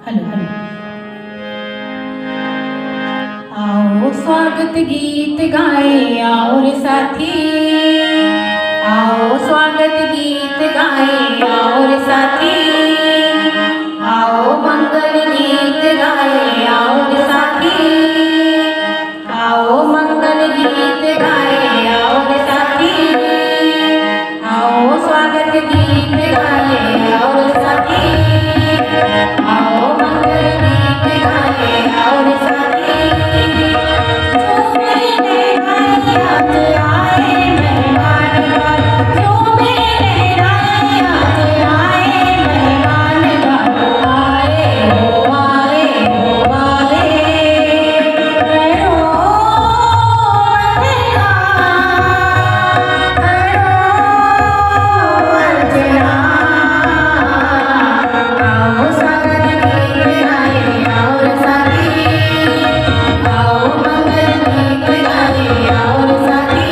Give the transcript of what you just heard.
Hello hello. आओ स्वागत गीत गाए आओ रे साथी, आओ स्वागत गीत गाए आओ रे साथी, आओ मंगल गीत गाए आओ रे साथी, आओ मंगल गीत गाए आओ रे साथी, आओ स्वागत गीत गाए आओ रे साथी, आओ मंगल गीत गाए आओ रे साथी। जो मेरे आज आए मेहमान घर, जो मेरे आज आए मेहमान घर, आए हो आए हो आए करो वंदना, करो वंदना। आओ स्वागत गीत गाए आओ रे साथी, आओ मंगल गीत गाए आओ रे साथी।